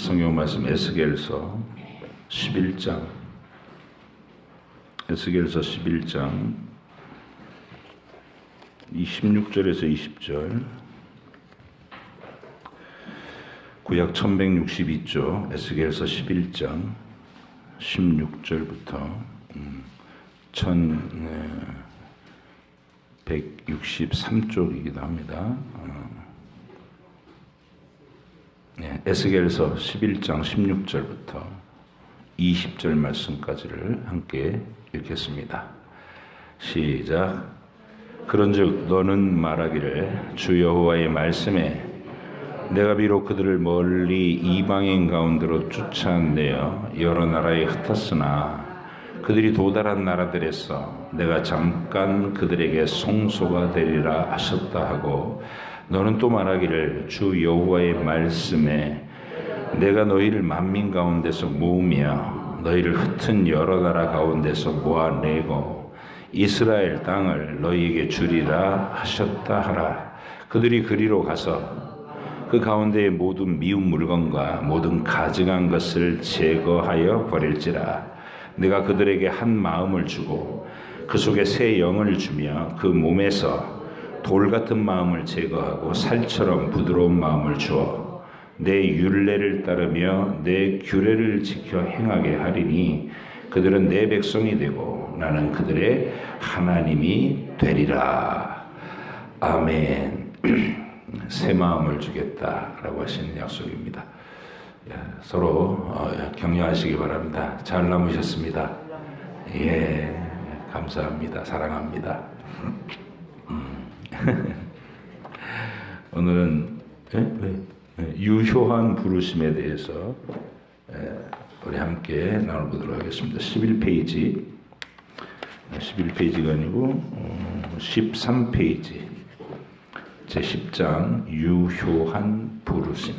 성경 말씀 에스겔서 11장 16절에서 20절, 구약 1162조 에스겔서 11장 16절부터 1163쪽이기도 합니다. 에스겔서 11장 16절부터 20절 말씀까지를 함께 읽겠습니다. 시작. 그런즉 너는 말하기를 주 여호와의 말씀에 내가 비록 그들을 멀리 이방인 가운데로 쫓아내어 여러 나라에 흩었으나 그들이 도달한 나라들에서 내가 잠깐 그들에게 송소가 되리라 하셨다 하고, 너는 또 말하기를 주 여호와의 말씀에 내가 너희를 만민 가운데서 모으며 너희를 흩은 여러 나라 가운데서 모아내고 이스라엘 땅을 너희에게 주리라 하셨다 하라. 그들이 그리로 가서 그 가운데의 모든 미운 물건과 모든 가증한 것을 제거하여 버릴지라. 내가 그들에게 한 마음을 주고 그 속에 새 영을 주며 그 몸에서 돌 같은 마음을 제거하고 살처럼 부드러운 마음을 주어 내 율례를 따르며 내 규례를 지켜 행하게 하리니 그들은 내 백성이 되고 나는 그들의 하나님이 되리라. 아멘. 새 마음을 주겠다라고 하시는 약속입니다. 서로 격려하시기 바랍니다. 잘 남으셨습니다. 예, 감사합니다. 사랑합니다. 오늘은 유효한 부르심에 대해서 우리 함께 나눠보도록 하겠습니다. 11페이지가 아니고 13페이지 제10장 유효한 부르심.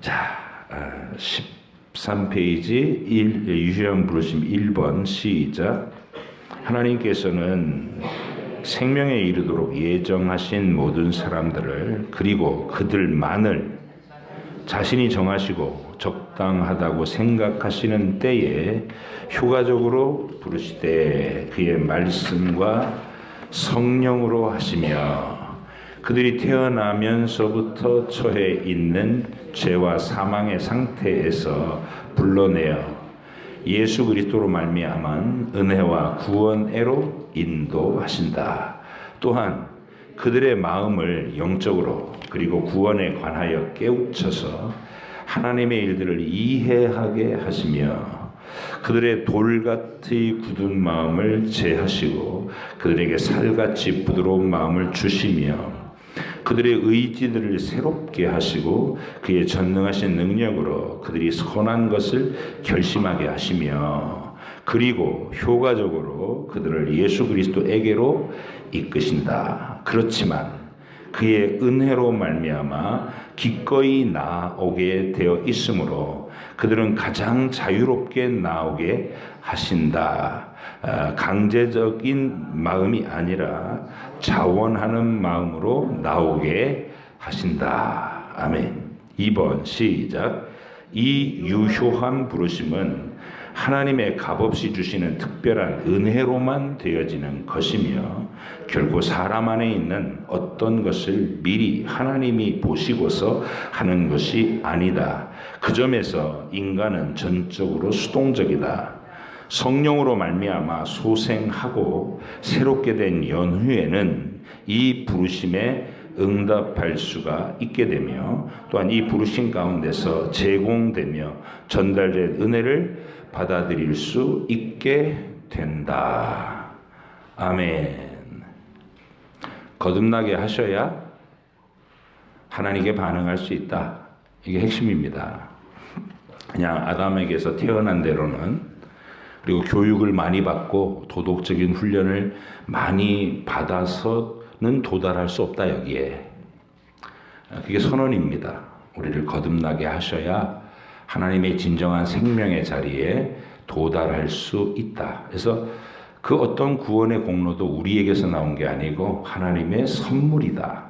자, 13페이지 유효한 부르심 1번 시작. 하나님께서는 생명에 이르도록 예정하신 모든 사람들을 그리고 그들만을 자신이 정하시고 적당하다고 생각하시는 때에 효과적으로 부르시되 그의 말씀과 성령으로 하시며 그들이 태어나면서부터 처해 있는 죄와 사망의 상태에서 불러내어 예수 그리스도로 말미암은 은혜와 구원애로 인도하신다. 또한 그들의 마음을 영적으로 그리고 구원에 관하여 깨우쳐서 하나님의 일들을 이해하게 하시며 그들의 돌같이 굳은 마음을 제하시고 그들에게 살같이 부드러운 마음을 주시며 그들의 의지들을 새롭게 하시고 그의 전능하신 능력으로 그들이 선한 것을 결심하게 하시며 그리고 효과적으로 그들을 예수 그리스도에게로 이끄신다. 그렇지만 그의 은혜로 말미암아 기꺼이 나아오게 되어 있으므로 그들은 가장 자유롭게 나오게 하신다. 강제적인 마음이 아니라 자원하는 마음으로 나오게 하신다. 아멘. 2번 시작. 이 유효한 부르심은 하나님의 값없이 주시는 특별한 은혜로만 되어지는 것이며 결코 사람 안에 있는 어떤 것을 미리 하나님이 보시고서 하는 것이 아니다. 그 점에서 인간은 전적으로 수동적이다. 성령으로 말미암아 소생하고 새롭게 된 연후에는 이 부르심에 응답할 수가 있게 되며 또한 이 부르심 가운데서 제공되며 전달된 은혜를 받아들일 수 있게 된다. 아멘. 거듭나게 하셔야 하나님께 반응할 수 있다. 이게 핵심입니다. 그냥 아담에게서 태어난 대로는 그리고 교육을 많이 받고 도덕적인 훈련을 많이 받아서는 도달할 수 없다. 여기에 그게 선언입니다. 우리를 거듭나게 하셔야 하나님의 진정한 생명의 자리에 도달할 수 있다. 그래서 그 어떤 구원의 공로도 우리에게서 나온 게 아니고 하나님의 선물이다.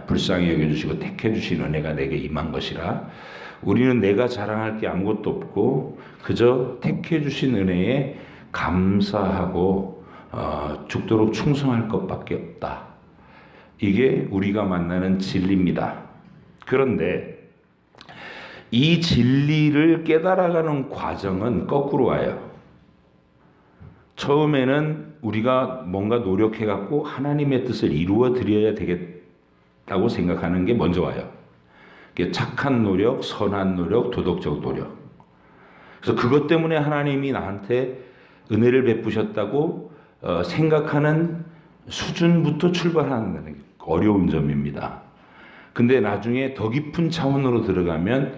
불쌍히 여겨주시고 택해주신 은혜가 내게 임한 것이라. 우리는 내가 자랑할 게 아무것도 없고 그저 택해주신 은혜에 감사하고 죽도록 충성할 것밖에 없다. 이게 우리가 만나는 진리입니다. 그런데 이 진리를 깨달아가는 과정은 거꾸로 와요. 처음에는 우리가 뭔가 노력해갖고 하나님의 뜻을 이루어 드려야 되겠다고 생각하는 게 먼저 와요. 착한 노력, 선한 노력, 도덕적 노력. 그래서 그것 때문에 하나님이 나한테 은혜를 베푸셨다고 생각하는 수준부터 출발하는 게 어려운 점입니다. 근데 나중에 더 깊은 차원으로 들어가면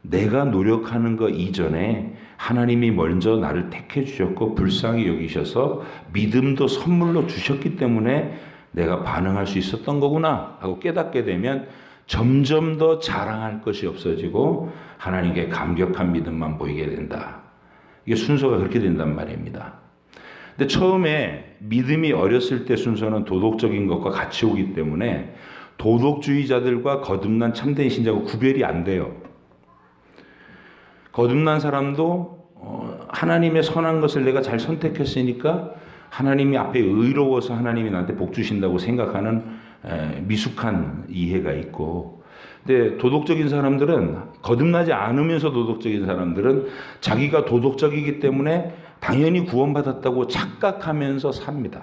내가 노력하는 거 이전에 하나님이 먼저 나를 택해 주셨고 불쌍히 여기셔서 믿음도 선물로 주셨기 때문에 내가 반응할 수 있었던 거구나 하고 깨닫게 되면 점점 더 자랑할 것이 없어지고 하나님께 감격한 믿음만 보이게 된다. 이게 순서가 그렇게 된단 말입니다. 근데 처음에 믿음이 어렸을 때 순서는 도덕적인 것과 같이 오기 때문에 도덕주의자들과 거듭난 참된 신자가 구별이 안 돼요. 거듭난 사람도 하나님의 선한 것을 내가 잘 선택했으니까 하나님이 앞에 의로워서 하나님이 나한테 복 주신다고 생각하는 미숙한 이해가 있고, 근데 도덕적인 사람들은, 거듭나지 않으면서 도덕적인 사람들은 자기가 도덕적이기 때문에 당연히 구원받았다고 착각하면서 삽니다.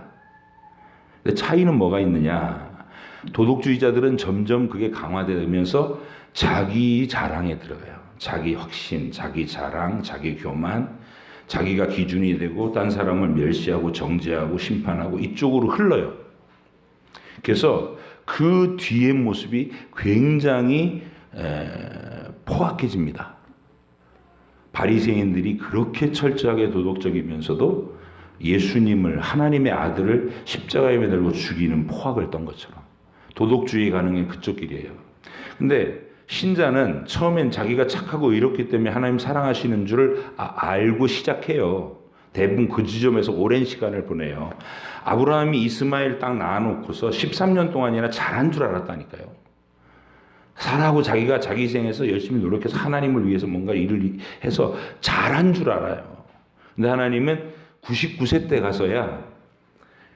근데 차이는 뭐가 있느냐? 도덕주의자들은 점점 그게 강화되면서 자기 자랑에 들어가요. 자기 확신, 자기 자랑, 자기 교만, 자기가 기준이 되고 딴 사람을 멸시하고 정죄하고 심판하고 이쪽으로 흘러요. 그래서 그 뒤의 모습이 굉장히 포악해집니다. 바리새인들이 그렇게 철저하게 도덕적이면서도 예수님을, 하나님의 아들을 십자가에 매달고 죽이는 포악을 떤 것처럼 도덕주의 가는 게 그쪽 길이에요. 근데 신자는 처음엔 자기가 착하고 의롭기 때문에 하나님 사랑하시는 줄을 알고 시작해요. 대부분 그 지점에서 오랜 시간을 보내요. 아브라함이 이스마엘 딱 낳아놓고서 13년 동안이나 잘한 줄 알았다니까요. 사라하고 자기가 자기 생에서 열심히 노력해서 하나님을 위해서 뭔가 일을 해서 잘한 줄 알아요. 근데 하나님은 99세 때 가서야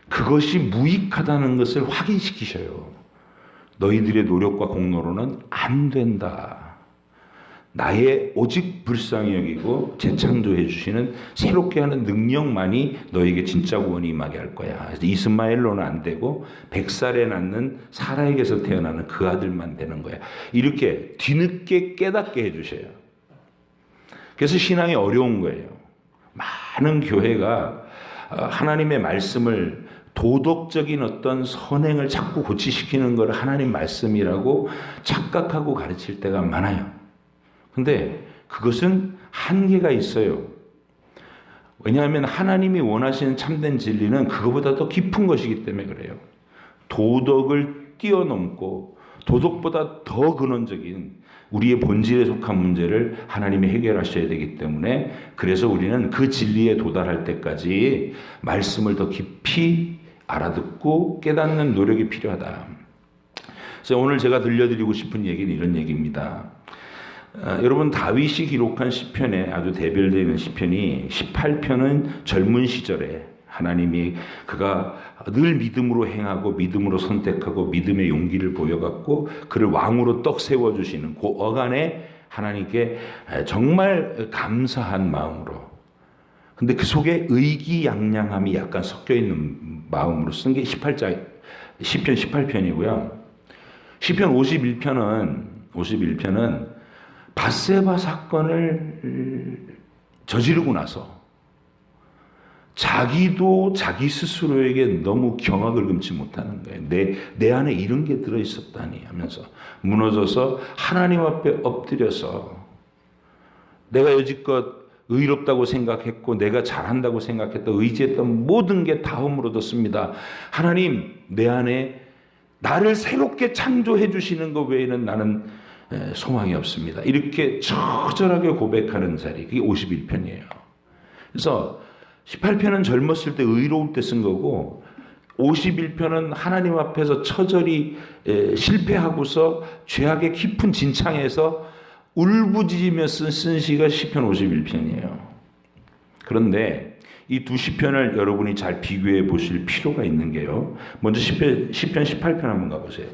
그것이 무익하다는 것을 확인시키셔요. 너희들의 노력과 공로로는 안 된다. 나의 오직 불쌍히 여기고 재창조해 주시는 새롭게 하는 능력만이 너에게 진짜 구원이 임하게 할 거야. 이스마엘로는 안 되고 100살에 낳는 사라에게서 태어나는 그 아들만 되는 거야. 이렇게 뒤늦게 깨닫게 해주셔요. 그래서 신앙이 어려운 거예요. 많은 교회가 하나님의 말씀을 도덕적인 어떤 선행을 자꾸 고치시키는 걸 하나님 말씀이라고 착각하고 가르칠 때가 많아요. 근데 그것은 한계가 있어요. 왜냐하면 하나님이 원하시는 참된 진리는 그거보다 더 깊은 것이기 때문에 그래요. 도덕을 뛰어넘고 도덕보다 더 근원적인 우리의 본질에 속한 문제를 하나님이 해결하셔야 되기 때문에, 그래서 우리는 그 진리에 도달할 때까지 말씀을 더 깊이 알아듣고 깨닫는 노력이 필요하다. 그래서 오늘 제가 들려드리고 싶은 얘기는 이런 얘기입니다. 여러분, 다윗이 기록한 시편에 아주 대별되는 시편이 18편은 젊은 시절에 하나님이 그가 늘 믿음으로 행하고 믿음으로 선택하고 믿음의 용기를 보여갖고 그를 왕으로 떡 세워주시는 그 어간에 하나님께 정말 감사한 마음으로, 근데 그 속에 의기양양함이 약간 섞여 있는 마음으로 쓴 게 시편 18편이고요. 시편 51편은 밧세바 사건을 저지르고 나서 자기도 자기 스스로에게 너무 경악을 금치 못하는 거예요. 내 안에 이런 게 들어있었다니 하면서 무너져서 하나님 앞에 엎드려서 내가 여지껏 의롭다고 생각했고 내가 잘한다고 생각했던 의지했던 모든 게 다 허물어졌습니다. 하나님, 내 안에 나를 새롭게 창조해 주시는 것 외에는 나는 소망이 없습니다. 이렇게 처절하게 고백하는 자리, 그게 51편이에요. 그래서 18편은 젊었을 때 의로울 때 쓴 거고 51편은 하나님 앞에서 처절히 실패하고서 죄악의 깊은 진창에서 울부짖으며 쓴 시가 시편 51편이에요. 그런데 이 두 시편을 여러분이 잘 비교해 보실 필요가 있는 게요. 먼저 시편 18편 한번 가보세요.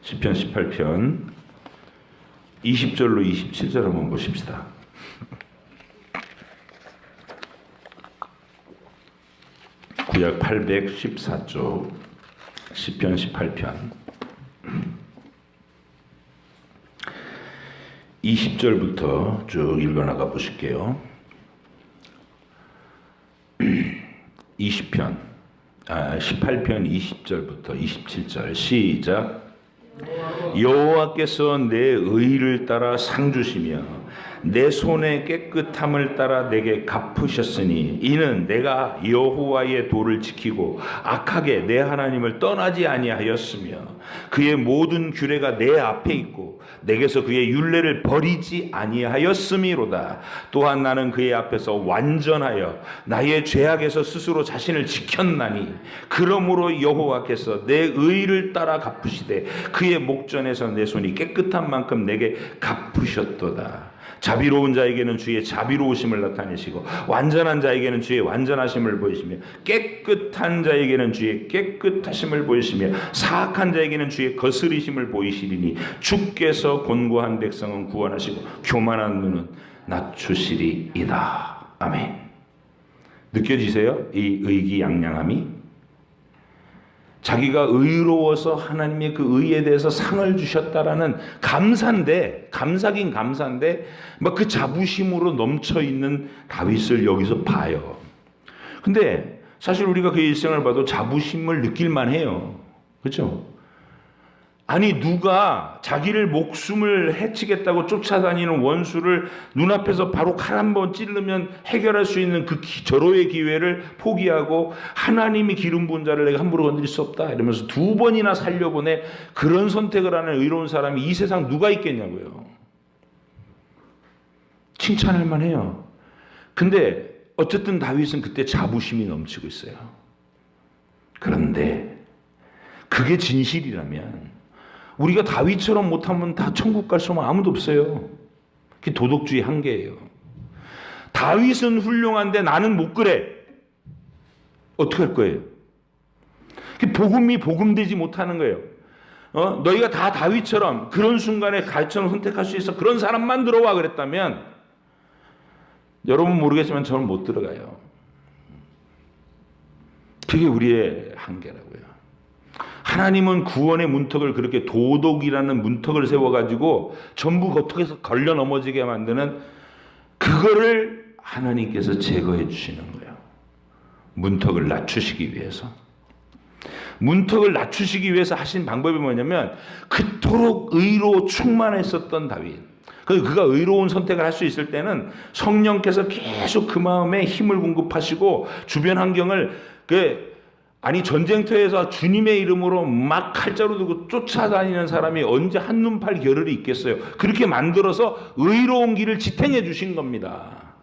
시편 18편 20절로 27절 한번 보십시다. 구약 814쪽 시편 18편 20절부터 쭉 읽어나가 보실게요. 18편 20절부터 27절 시작. 여호와께서 내 의를 따라 상 주시며 내 손의 깨끗함을 따라 내게 갚으셨으니 이는 내가 여호와의 도를 지키고 악하게 내 하나님을 떠나지 아니하였으며 그의 모든 규례가 내 앞에 있고 내게서 그의 율례를 버리지 아니하였음이로다. 또한 나는 그의 앞에서 완전하여 나의 죄악에서 스스로 자신을 지켰나니 그러므로 여호와께서 내 의를 따라 갚으시되 그의 목전에서 내 손이 깨끗한 만큼 내게 갚으셨도다. 자비로운 자에게는 주의 자비로우심을 나타내시고 완전한 자에게는 주의 완전하심을 보이시며 깨끗한 자에게는 주의 깨끗하심을 보이시며 사악한 자에게는 주의 거스리심을 보이시리니 주께서 곤고한 백성은 구원하시고 교만한 눈은 낮추시리이다. 아멘. 느껴지세요? 이 의기양양함이? 자기가 의로워서 하나님의 그 의에 대해서 상을 주셨다라는 감사인데, 감사긴 감사인데 막 그 자부심으로 넘쳐있는 다윗을 여기서 봐요. 근데 사실 우리가 그의 일생을 봐도 자부심을 느낄만 해요. 그렇죠? 아니 누가 자기를 목숨을 해치겠다고 쫓아다니는 원수를 눈앞에서 바로 칼 한 번 찌르면 해결할 수 있는 그 절호의 기회를 포기하고 하나님이 기름 부은 자를 내가 함부로 건드릴 수 없다 이러면서 두 번이나 살려보내 그런 선택을 하는 의로운 사람이 이 세상 누가 있겠냐고요. 칭찬할 만해요. 근데 어쨌든 다윗은 그때 자부심이 넘치고 있어요. 그런데 그게 진실이라면 우리가 다윗처럼 못하면 다 천국 갈 수는 아무도 없어요. 그게 도덕주의 한계예요. 다윗은 훌륭한데 나는 못 그래. 어떻게 할 거예요? 복음이 복음되지 못하는 거예요. 너희가 다 다윗처럼 그런 순간에 가르쳐는 선택할 수 있어. 그런 사람만 들어와 그랬다면 여러분 모르겠지만 저는 못 들어가요. 그게 우리의 한계라고요. 하나님은 구원의 문턱을 그렇게 도덕이라는 문턱을 세워가지고 전부 거기서 걸려 넘어지게 만드는 그거를 하나님께서 제거해 주시는 거예요. 문턱을 낮추시기 위해서. 문턱을 낮추시기 위해서 하신 방법이 뭐냐면 그토록 의로 충만했었던 다윗. 그가 의로운 선택을 할 수 있을 때는 성령께서 계속 그 마음에 힘을 공급하시고 주변 환경을 전쟁터에서 주님의 이름으로 막 칼자루 들고 쫓아다니는 사람이 언제 한눈팔 겨를이 있겠어요. 그렇게 만들어서 의로운 길을 지탱해 주신 겁니다.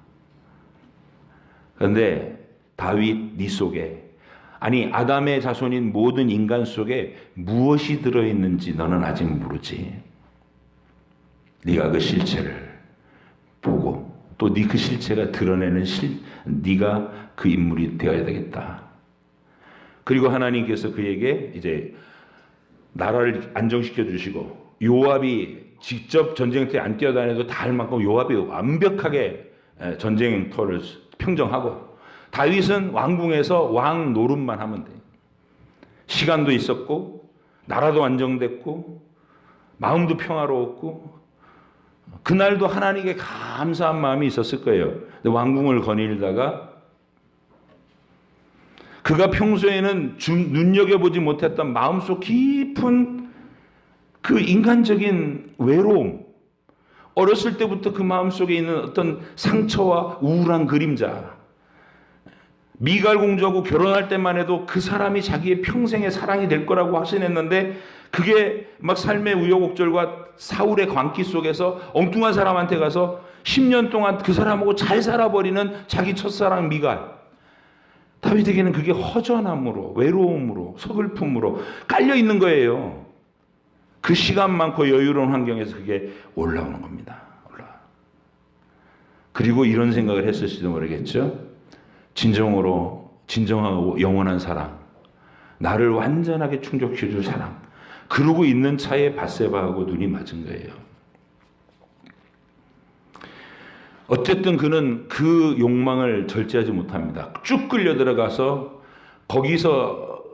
그런데 다윗 네 속에 아담의 자손인 모든 인간 속에 무엇이 들어있는지 너는 아직 모르지. 네가 그 실체를 보고 또 네 그 실체가 드러내는 네가 그 인물이 되어야 되겠다. 그리고 하나님께서 그에게 이제 나라를 안정시켜 주시고 요압이 직접 전쟁터에 안 뛰어다녀도 다 할 만큼 요압이 완벽하게 전쟁터를 평정하고 다윗은 왕궁에서 왕 노릇만 하면 돼. 시간도 있었고 나라도 안정됐고 마음도 평화로웠고 그날도 하나님께 감사한 마음이 있었을 거예요. 근데 왕궁을 거닐다가 그가 평소에는 눈여겨보지 못했던 마음속 깊은 그 인간적인 외로움, 어렸을 때부터 그 마음속에 있는 어떤 상처와 우울한 그림자, 미갈 공주하고 결혼할 때만 해도 그 사람이 자기의 평생의 사랑이 될 거라고 확신했는데 그게 막 삶의 우여곡절과 사울의 광기 속에서 엉뚱한 사람한테 가서 10년 동안 그 사람하고 잘 살아버리는 자기 첫사랑 미갈. 다윗에게는 그게 허전함으로, 외로움으로, 서글픔으로 깔려 있는 거예요. 그 시간 많고 여유로운 환경에서 그게 올라오는 겁니다. 그리고 이런 생각을 했을지도 모르겠죠. 진정하고 영원한 사랑, 나를 완전하게 충족시켜줄 사랑, 그러고 있는 차에 밧세바하고 눈이 맞은 거예요. 어쨌든 그는 그 욕망을 절제하지 못합니다. 쭉 끌려 들어가서 거기서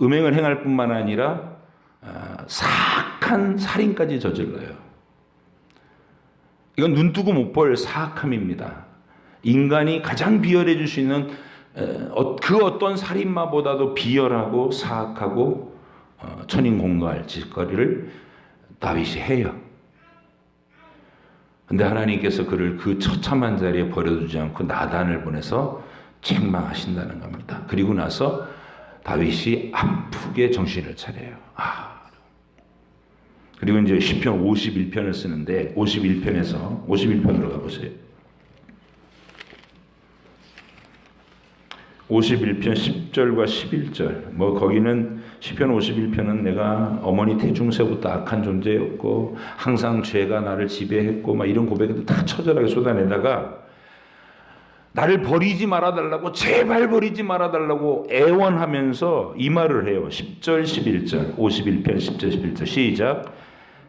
음행을 행할 뿐만 아니라 사악한 살인까지 저질러요. 이건 눈뜨고 못 볼 사악함입니다. 인간이 가장 비열해질 수 있는 그 어떤 살인마보다도 비열하고 사악하고 천인공노할 짓거리를 다윗이 해요. 근데 하나님께서 그를 그 처참한 자리에 버려두지 않고 나단을 보내서 책망하신다는 겁니다. 그리고 나서 다윗이 아프게 정신을 차려요. 그리고 이제 시편 51편을 쓰는데 51편으로 가보세요. 51편 10절과 11절. 거기는 시편 51편은 내가 어머니 태중새부터 악한 존재였고 항상 죄가 나를 지배했고 이런 고백을 다 처절하게 쏟아내다가 나를 버리지 말아달라고, 제발 버리지 말아달라고 애원하면서 이 말을 해요. 10절 11절 51편 10절 11절 시작.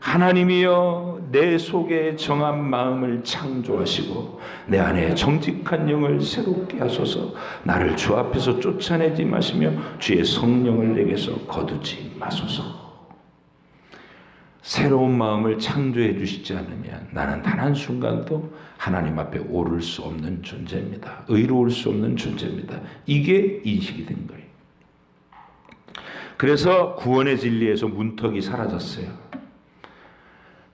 하나님이여 내 속에 정한 마음을 창조하시고 내 안에 정직한 영을 새롭게 하소서. 나를 주 앞에서 쫓아내지 마시며 주의 성령을 내게서 거두지 마소서. 새로운 마음을 창조해 주시지 않으면 나는 단 한순간도 하나님 앞에 오를 수 없는 존재입니다. 의로울 수 없는 존재입니다. 이게 인식이 된 거예요. 그래서 구원의 진리에서 문턱이 사라졌어요.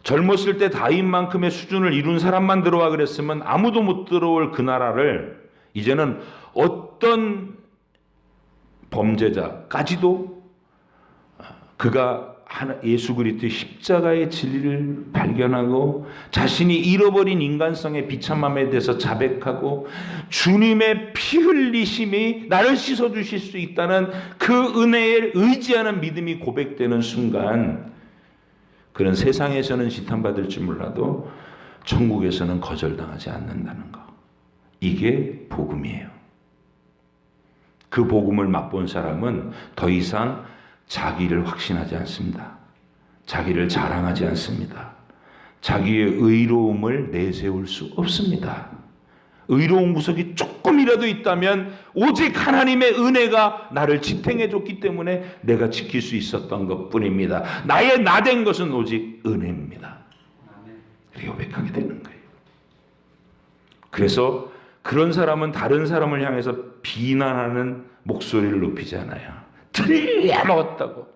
젊었을 때 다윗만큼의 수준을 이룬 사람만 들어와 그랬으면 아무도 못 들어올 그 나라를 이제는 어떤 범죄자까지도 그가 예수 그리스도의 십자가의 진리를 발견하고 자신이 잃어버린 인간성의 비참함에 대해서 자백하고 주님의 피 흘리심이 나를 씻어주실 수 있다는 그 은혜에 의지하는 믿음이 고백되는 순간 그런 세상에서는 지탄받을 줄 몰라도 천국에서는 거절당하지 않는다는 거. 이게 복음이에요. 그 복음을 맛본 사람은 더 이상 자기를 확신하지 않습니다. 자기를 자랑하지 않습니다. 자기의 의로움을 내세울 수 없습니다. 의로운 구석이 조금이라도 있다면 오직 하나님의 은혜가 나를 지탱해 줬기 때문에 내가 지킬 수 있었던 것뿐입니다. 나의 나된 것은 오직 은혜입니다. 그리고 고백하게 되는 거예요. 그래서 그런 사람은 다른 사람을 향해서 비난하는 목소리를 높이지 않아요. 틀려먹었다고.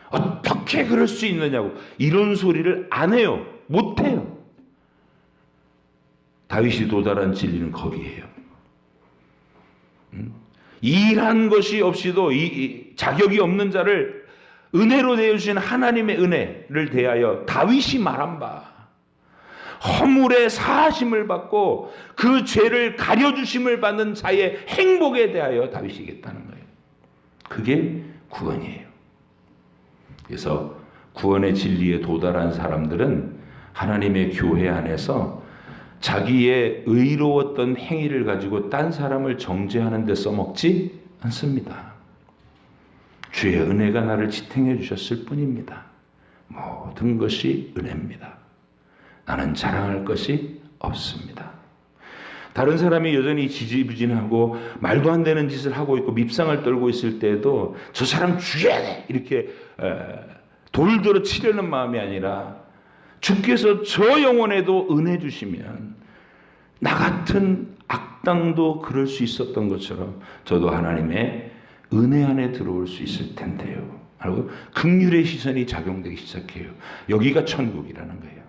어떻게 그럴 수 있느냐고. 이런 소리를 안 해요. 못 해요. 다윗이 도달한 진리는 거기에요. 일한 것이 없이도 자격이 없는 자를 은혜로 내어주신 하나님의 은혜를 대하여 다윗이 말한 바 허물의 사하심을 받고 그 죄를 가려주심을 받는 자의 행복에 대하여 다윗이 얘기했다는 거예요. 그게 구원이에요. 그래서 구원의 진리에 도달한 사람들은 하나님의 교회 안에서 자기의 의로웠던 행위를 가지고 딴 사람을 정죄하는 데 써먹지 않습니다. 주의 은혜가 나를 지탱해 주셨을 뿐입니다. 모든 것이 은혜입니다. 나는 자랑할 것이 없습니다. 다른 사람이 여전히 지지부진하고 말도 안 되는 짓을 하고 있고 밉상을 떨고 있을 때에도 저 사람 죽여야 돼! 이렇게 돌들어 치려는 마음이 아니라 주께서 저 영혼에도 은혜 주시면 나 같은 악당도 그럴 수 있었던 것처럼 저도 하나님의 은혜 안에 들어올 수 있을 텐데요. 그리고 긍휼의 시선이 작용되기 시작해요. 여기가 천국이라는 거예요.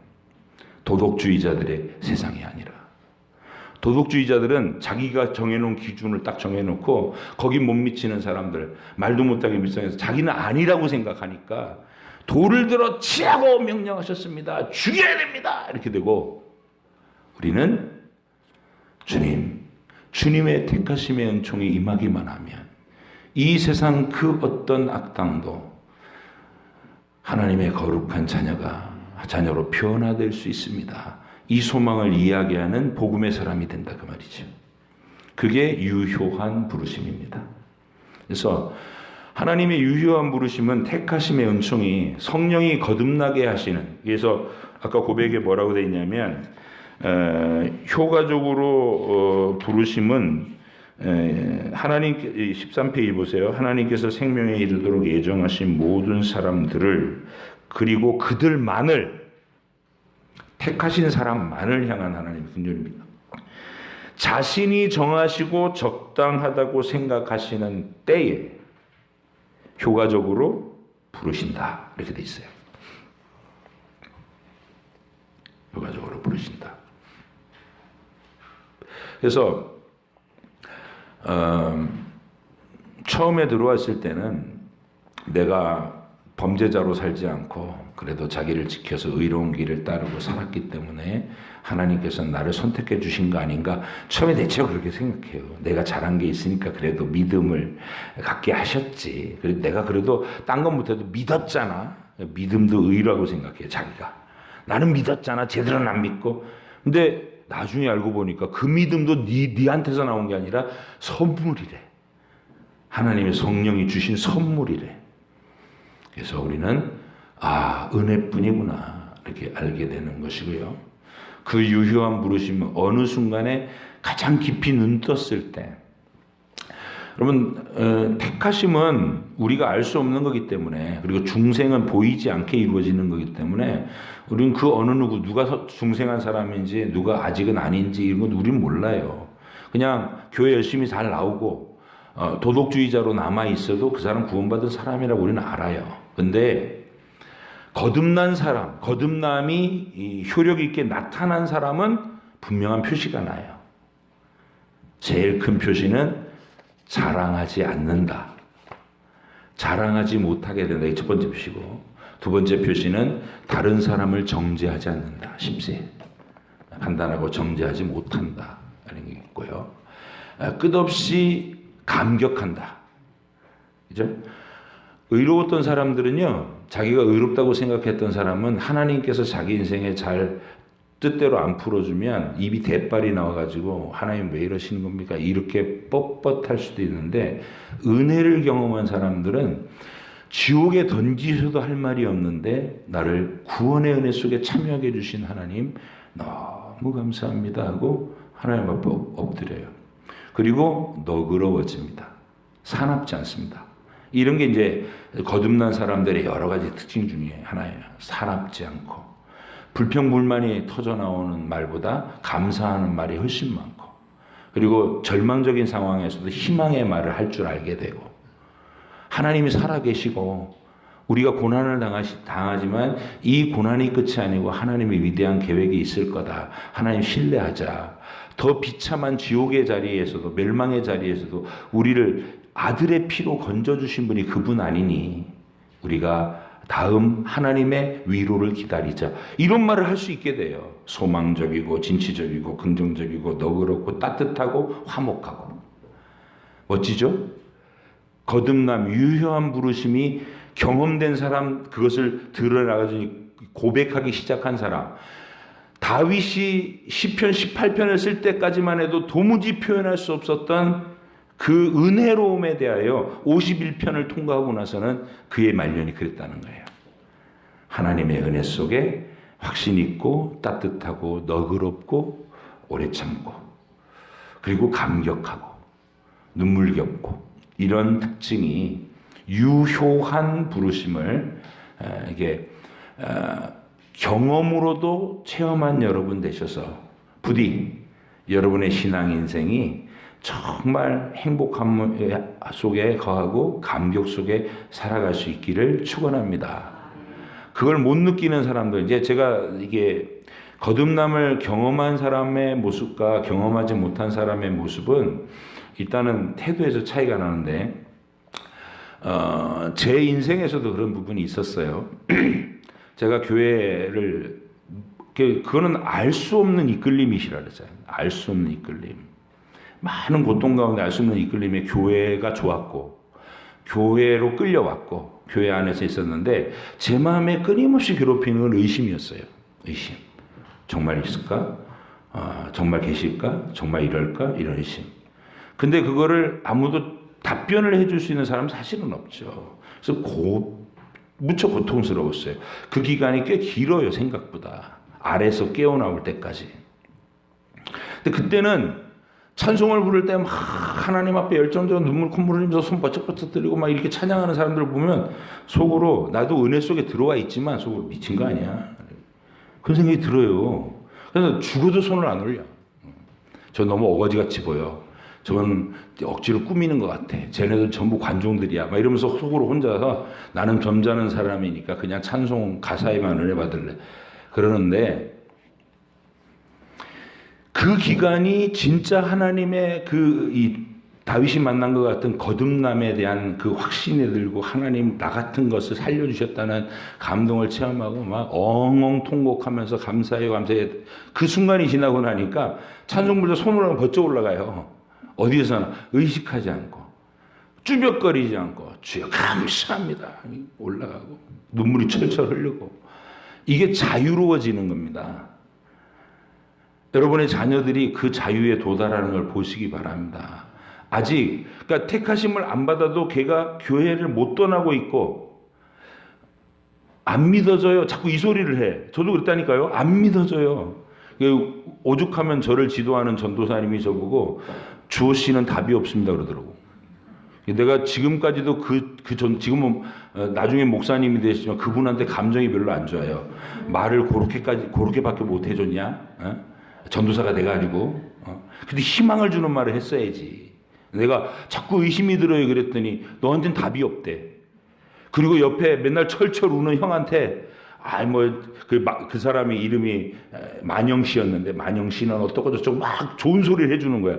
도덕주의자들의 세상이 아니라. 도덕주의자들은 자기가 정해놓은 기준을 딱 정해놓고 거기 못 미치는 사람들, 말도 못하게 밉상해서 자기는 아니라고 생각하니까 돌을 들어 치라고 명령하셨습니다. 죽여야 됩니다. 이렇게 되고 우리는 주님 주님의 택하심의 은총이 임하기만 하면 이 세상 그 어떤 악당도 하나님의 거룩한 자녀로 변화될 수 있습니다. 이 소망을 이야기하는 복음의 사람이 된다 그 말이죠. 그게 유효한 부르심입니다. 그래서 하나님의 유효한 부르심은 택하심의 은총이 성령이 거듭나게 하시는, 그래서 아까 고백에 뭐라고 되어 있냐면 효과적으로 부르심은 하나님 13페이지 보세요. 하나님께서 생명에 이르도록 예정하신 모든 사람들을, 그리고 그들만을, 택하신 사람만을 향한 하나님의 분열입니다. 자신이 정하시고 적당하다고 생각하시는 때에 효과적으로 부르신다, 이렇게 돼 있어요. 효과적으로 부르신다. 그래서 처음에 들어왔을 때는 내가 범죄자로 살지 않고 그래도 자기를 지켜서 의로운 길을 따르고 살았기 때문에 하나님께서는 나를 선택해 주신 거 아닌가, 처음에 대체로 그렇게 생각해요. 내가 잘한 게 있으니까 그래도 믿음을 갖게 하셨지. 그래도 내가 그래도 딴 건 못해도 믿었잖아. 믿음도 의라고 생각해요. 자기가 나는 믿었잖아. 제대로는 안 믿고. 근데 나중에 알고 보니까 그 믿음도 니한테서 나온 게 아니라 선물이래. 하나님의 성령이 주신 선물이래. 그래서 우리는 은혜뿐이구나 이렇게 알게 되는 것이고요. 그 유효한 부르심은 어느 순간에 가장 깊이 눈 떴을 때, 여러분 택하심은 우리가 알 수 없는 거기 때문에, 그리고 중생은 보이지 않게 이루어지는 거기 때문에 우리는 그 어느 누가 중생한 사람인지 누가 아직은 아닌지 이런 건 우리는 몰라요. 그냥 교회 열심히 잘 나오고 도덕주의자로 남아 있어도 그 사람 구원받은 사람이라고 우리는 알아요. 근데 거듭난 사람, 거듭남이 효력 있게 나타난 사람은 분명한 표시가 나요. 제일 큰 표시는 자랑하지 않는다. 자랑하지 못하게 된다. 이게 첫 번째 표시고, 두 번째 표시는 다른 사람을 정죄하지 않는다. 10세. 판단하고 정죄하지 못한다. 이런 게 있고요. 끝없이 감격한다. 그죠? 의로웠던 사람들은요, 자기가 의롭다고 생각했던 사람은 하나님께서 자기 인생에 잘 뜻대로 안 풀어주면 입이 대빨이 나와가지고 하나님 왜 이러시는 겁니까? 이렇게 뻣뻣할 수도 있는데, 은혜를 경험한 사람들은 지옥에 던지셔도 할 말이 없는데 나를 구원의 은혜 속에 참여하게 해주신 하나님 너무 감사합니다 하고 하나님 앞에 엎드려요. 그리고 너그러워집니다. 사납지 않습니다. 이런 게 이제 거듭난 사람들의 여러 가지 특징 중에 하나예요. 사납지 않고, 불평불만이 터져나오는 말보다 감사하는 말이 훨씬 많고, 그리고 절망적인 상황에서도 희망의 말을 할 줄 알게 되고, 하나님이 살아계시고 우리가 고난을 당하지만 이 고난이 끝이 아니고 하나님의 위대한 계획이 있을 거다. 하나님 신뢰하자. 더 비참한 지옥의 자리에서도, 멸망의 자리에서도 우리를 아들의 피로 건져주신 분이 그분 아니니 우리가 다음 하나님의 위로를 기다리자. 이런 말을 할 수 있게 돼요. 소망적이고 진취적이고 긍정적이고 너그럽고 따뜻하고 화목하고. 멋지죠? 거듭남, 유효한 부르심이 경험된 사람, 그것을 드러나가지고 고백하기 시작한 사람. 다윗이 시편 18편을 쓸 때까지만 해도 도무지 표현할 수 없었던 그 은혜로움에 대하여 51편을 통과하고 나서는 그의 말년이 그랬다는 거예요. 하나님의 은혜 속에 확신 있고 따뜻하고 너그럽고 오래 참고, 그리고 감격하고 눈물겹고, 이런 특징이 유효한 부르심을 이게 경험으로도 체험한 여러분 되셔서 부디 여러분의 신앙 인생이 정말 행복함 속에 거하고 감격 속에 살아갈 수 있기를 축원합니다. 그걸 못 느끼는 사람들, 이제 제가 이게 거듭남을 경험한 사람의 모습과 경험하지 못한 사람의 모습은 일단은 태도에서 차이가 나는데, 제 인생에서도 그런 부분이 있었어요. 제가 교회를, 그거는 알 수 없는 이끌림이시라 그랬어요. 알 수 없는 이끌림. 많은 고통 가운데 알 수 없는 이끌림에 교회가 좋았고 교회로 끌려왔고 교회 안에서 있었는데 제 마음에 끊임없이 괴롭히는 건 의심이었어요. 의심. 정말 있을까? 정말 계실까? 정말 이럴까? 이런 의심. 근데 그거를 아무도 답변을 해줄 수 있는 사람은 사실은 없죠. 그래서 무척 고통스러웠어요. 그 기간이 꽤 길어요, 생각보다. 아래에서 깨어나올 때까지. 근데 그때는 찬송을 부를 때 막 하나님 앞에 열정적으로 눈물 콧물 흘리면서 손 버쩍버쩍 들리고 막 이렇게 찬양하는 사람들을 보면 속으로 나도 은혜 속에 들어와 있지만 속으로 미친 거 아니야? 그런 생각이 들어요. 그래서 죽어도 손을 안 올려. 저 너무 어거지같이 보여. 저건 억지로 꾸미는 것 같아. 쟤네들 전부 관종들이야. 막 이러면서 속으로 혼자서 나는 점잖은 사람이니까 그냥 찬송 가사에만 은혜 받을래. 그러는데 그 기간이 진짜 하나님의 이 다윗이 만난 것 같은 거듭남에 대한 그 확신에 들고 하나님 나 같은 것을 살려주셨다는 감동을 체험하고 막 엉엉 통곡하면서 감사해요 감사해요. 그 순간이 지나고 나니까 찬송 부를 때 손으로 번쩍 올라가요. 어디에서나 의식하지 않고 쭈뼛거리지 않고 주여 감사합니다 올라가고 눈물이 철철 흐르고 이게 자유로워지는 겁니다. 여러분의 자녀들이 그 자유에 도달하는 걸 보시기 바랍니다. 아직 그러니까 택하심을 안 받아도 걔가 교회를 못 떠나고 있고 안 믿어져요. 자꾸 이 소리를 해. 저도 그랬다니까요. 안 믿어져요. 오죽하면 저를 지도하는 전도사님이 저보고 주호 씨는 답이 없습니다 그러더라고. 내가 지금까지도 지금은 나중에 목사님이 되시지만 그분한테 감정이 별로 안 좋아요. 말을 그렇게밖에 못 해줬냐? 전도사가 돼가지고. 근데 희망을 주는 말을 했어야지. 내가 자꾸 의심이 들어요 그랬더니 너한테는 답이 없대. 그리고 옆에 맨날 철철 우는 형한테 그 사람이 이름이 만영 씨였는데 만영 씨는 어떻고 저쩌고 막 좋은 소리를 해주는 거야.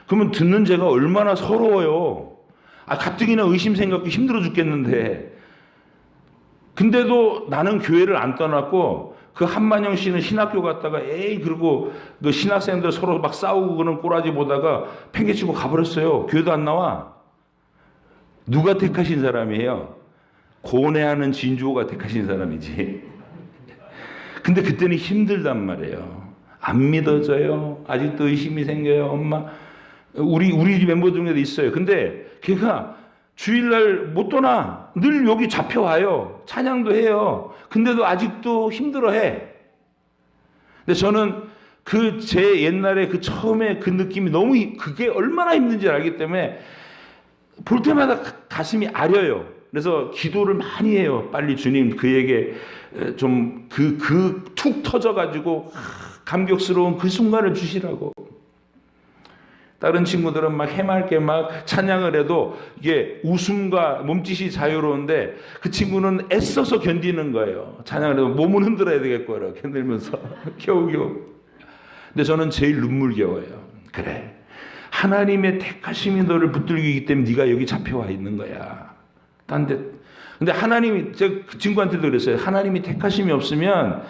그러면 듣는 제가 얼마나 서러워요. 가뜩이나 의심 생각도 힘들어 죽겠는데. 근데도 나는 교회를 안 떠났고 그 한만영 씨는 신학교 갔다가 그리고 그 신학생들 서로 막 싸우고 그런 꼬라지 보다가 팽개치고 가버렸어요. 교회도 안 나와. 누가 택하신 사람이에요? 고뇌하는 진주호가 택하신 사람이지. 근데 그때는 힘들단 말이에요. 안 믿어져요. 아직도 의심이 생겨요. 엄마. 우리 멤버 중에도 있어요. 근데 걔가 주일날 못 떠나. 늘 여기 잡혀와요. 찬양도 해요. 근데도 아직도 힘들어해. 근데 저는 제 옛날에 처음에 그 느낌이 그게 얼마나 힘든지 알기 때문에 볼 때마다 가슴이 아려요. 그래서 기도를 많이 해요. 빨리 주님 그에게 좀 툭 터져가지고 감격스러운 그 순간을 주시라고. 다른 친구들은 막 해맑게 막 찬양을 해도 이게 웃음과 몸짓이 자유로운데 그 친구는 애써서 견디는 거예요. 찬양을 해도 몸은 흔들어야 되겠고 이렇게 흔들면서 겨우겨우. 근데 저는 제일 눈물겨워요. 그래. 하나님의 택하심이 너를 붙들기기 때문에 네가 여기 잡혀와 있는 거야. 근데 하나님이 제가 그 친구한테도 그랬어요. 하나님이 택하심이 없으면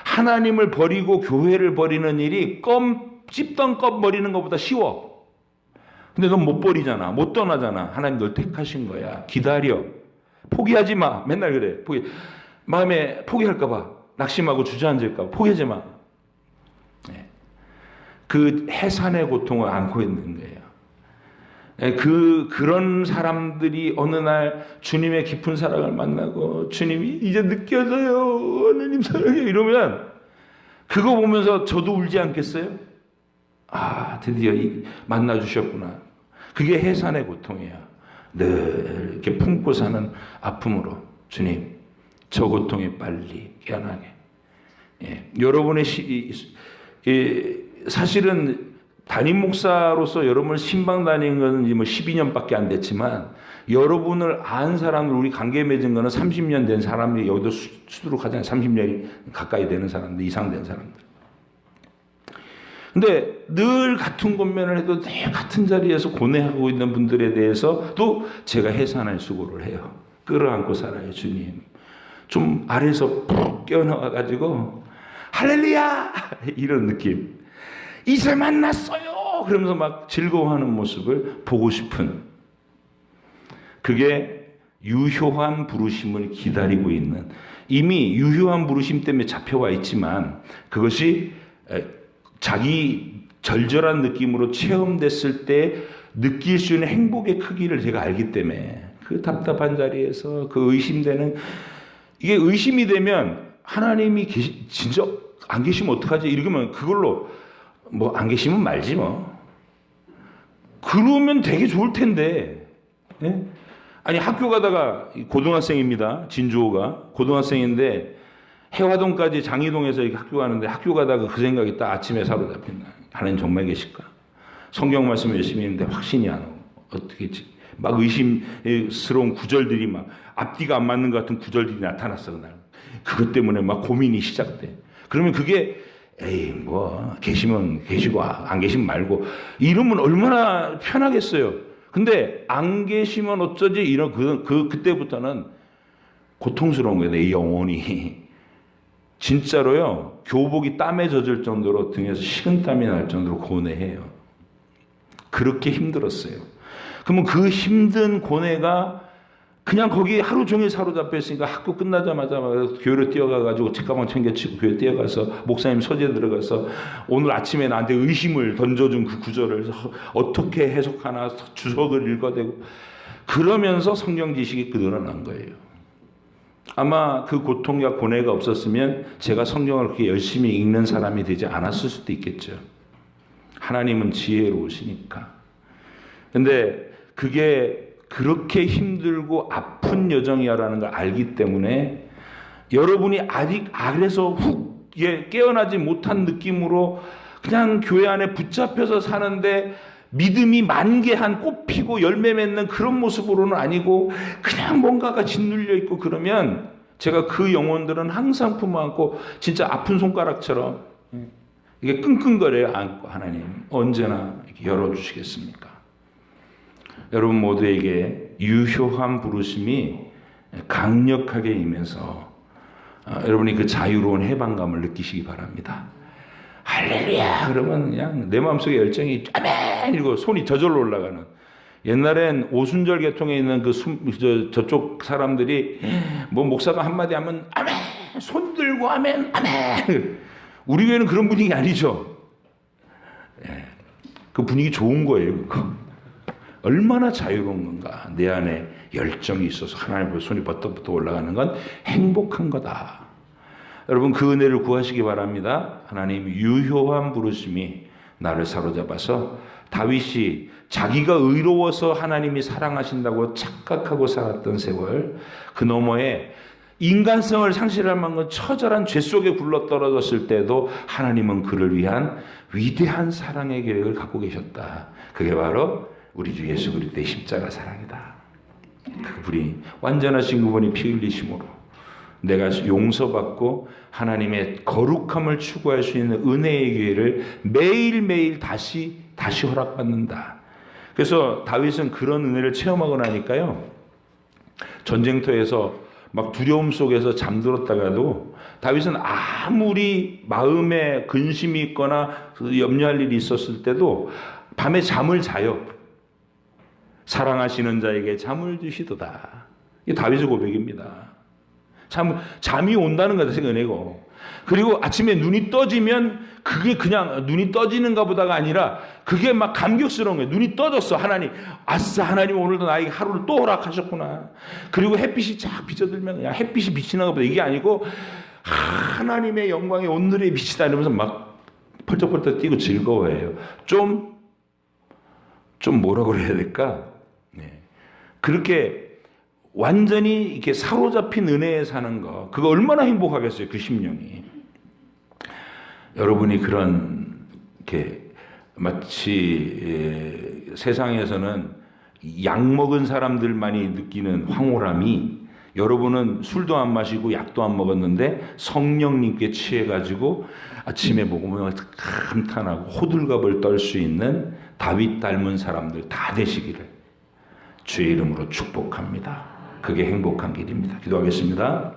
하나님을 버리고 교회를 버리는 일이 씹던 껌 버리는 것보다 쉬워. 근데 넌 못 버리잖아. 못 떠나잖아. 하나님 널 택하신 거야. 기다려. 포기하지 마. 맨날 그래. 마음에 포기할까 봐. 낙심하고 주저앉을까 봐. 포기하지 마. 그 해산의 고통을 안고 있는 거예요. 그런 사람들이 어느 날 주님의 깊은 사랑을 만나고 주님이 이제 느껴져요. 하나님 사랑해요. 이러면 그거 보면서 저도 울지 않겠어요? 드디어 만나주셨구나. 그게 해산의 고통이에요. 늘 이렇게 품고 사는 아픔으로 주님 저 고통에 빨리 깨어나게. 여러분의 사실은 담임 목사로서 여러분을 신방 다닌 건 12년밖에 안 됐지만 여러분을 안 사람들 우리 관계 맺은 거는 30년 된 사람이 여기도 수두룩하잖아요. 30년이 가까이 되는 사람들 이상 된 사람들. 근데 늘 같은 권면을 해도 늘 같은 자리에서 고뇌하고 있는 분들에 대해서 또 제가 해산할 수고를 해요. 끌어안고 살아요. 주님 좀 아래에서 푹 깨어나와가지고 할렐루야 이런 느낌. 이제 만났어요. 그러면서 막 즐거워하는 모습을 보고 싶은, 그게 유효한 부르심을 기다리고 있는, 이미 유효한 부르심 때문에 잡혀와 있지만 그것이 자기 절절한 느낌으로 체험됐을 때 느낄 수 있는 행복의 크기를 제가 알기 때문에, 그 답답한 자리에서 그 의심되는, 이게 의심이 되면 하나님이 진짜 안 계시면 어떡하지? 이러면 그걸로 뭐 안 계시면 말지 뭐. 그러면 되게 좋을 텐데. 예? 아니 학교 가다가, 고등학생입니다. 진주호가 고등학생인데 해화동까지 장이동에서 학교 가는데, 학교 가다가 그 생각이 딱 아침에 사로잡힌다. 하나님 정말 계실까? 성경 말씀 열심히 했는데 확신이 안 오고, 어떻게 막 의심스러운 구절들이, 막 앞뒤가 안 맞는 것 같은 구절들이 나타났어 그날. 그것 때문에 막 고민이 시작돼. 그러면 그게 에이 뭐 계시면 계시고 안 계시면 말고 이러면 얼마나 편하겠어요. 근데 안 계시면 어쩌지, 이런 그때부터는 고통스러운 거예요. 내 영혼이 진짜로요, 교복이 땀에 젖을 정도로 등에서 식은땀이 날 정도로 고뇌해요. 그렇게 힘들었어요. 그러면 그 힘든 고뇌가 그냥 거기 하루 종일 사로잡혀 있으니까, 학교 끝나자마자 교회로 뛰어가가지고 책가방 챙겨치고 교회 뛰어가서 목사님 서재 들어가서 오늘 아침에 나한테 의심을 던져준 그 구절을 어떻게 해석하나 주석을 읽어대고, 그러면서 성경 지식이 늘어난 거예요. 아마 그 고통과 고뇌가 없었으면 제가 성경을 그렇게 열심히 읽는 사람이 되지 않았을 수도 있겠죠. 하나님은 지혜로우시니까. 근데 그게 그렇게 힘들고 아픈 여정이야라는 걸 알기 때문에, 여러분이 아직 아래서 훅 깨어나지 못한 느낌으로 그냥 교회 안에 붙잡혀서 사는데, 믿음이 만개한 꽃 피고 열매 맺는 그런 모습으로는 아니고 그냥 뭔가가 짓눌려 있고, 그러면 제가 그 영혼들은 항상 품어 안고 진짜 아픈 손가락처럼 이게 끙끙거려요. 안고, 하나님 언제나 열어주시겠습니까? 여러분 모두에게 유효한 부르심이 강력하게 임해서 여러분이 그 자유로운 해방감을 느끼시기 바랍니다. 할렐루야 그러면 그냥 내 마음속에 열정이 아멘 이러고 손이 저절로 올라가는. 옛날엔 오순절 계통에 있는 저쪽 사람들이 뭐 목사가 한마디 하면 아멘, 손 들고 아멘, 아멘. 우리 교회는 그런 분위기 아니죠. 그 분위기 좋은 거예요. 얼마나 자유로운 건가. 내 안에 열정이 있어서 하나님 앞에 손이 버떡버떡 올라가는 건 행복한 거다. 여러분 그 은혜를 구하시기 바랍니다. 하나님 유효한 부르심이 나를 사로잡아서, 다윗이 자기가 의로워서 하나님이 사랑하신다고 착각하고 살았던 세월, 그 너머에 인간성을 상실할 만큼 처절한 죄 속에 굴러떨어졌을 때도 하나님은 그를 위한 위대한 사랑의 계획을 갖고 계셨다. 그게 바로 우리 주 예수 그리스도의 십자가 사랑이다. 그분이 완전하신 그분이 피 흘리심으로 내가 용서받고 하나님의 거룩함을 추구할 수 있는 은혜의 기회를 매일매일 다시 허락받는다. 그래서 다윗은 그런 은혜를 체험하고 나니까요, 전쟁터에서 막 두려움 속에서 잠들었다가도 다윗은 아무리 마음에 근심이 있거나 염려할 일이 있었을 때도 밤에 잠을 자요. 사랑하시는 자에게 잠을 주시도다. 이게 다윗의 고백입니다. 잠이 온다는 것이 은혜고, 그리고 아침에 눈이 떠지면 그게 그냥 눈이 떠지는가 보다가 아니라 그게 막 감격스러운 거예요. 눈이 떠졌어. 하나님, 아싸, 하나님 오늘도 나에게 하루를 또 허락하셨구나. 그리고 햇빛이 쫙 비춰들면 그냥 햇빛이 비치는 것보다 이게 아니고 하나님의 영광이 오늘의 빛이다 이러면서 막 펄쩍펄쩍 뛰고 즐거워해요. 좀 뭐라고 그래야 될까? 네. 그렇게 완전히 이렇게 사로잡힌 은혜에 사는 거, 그거 얼마나 행복하겠어요, 그 심령이. 여러분이 그런, 이렇게, 마치, 세상에서는 약 먹은 사람들만이 느끼는 황홀함이, 여러분은 술도 안 마시고 약도 안 먹었는데 성령님께 취해가지고 아침에 먹으면 감탄하고 호들갑을 떨 수 있는 다윗 닮은 사람들 다 되시기를 주의 이름으로 축복합니다. 그게 행복한 길입니다. 기도하겠습니다.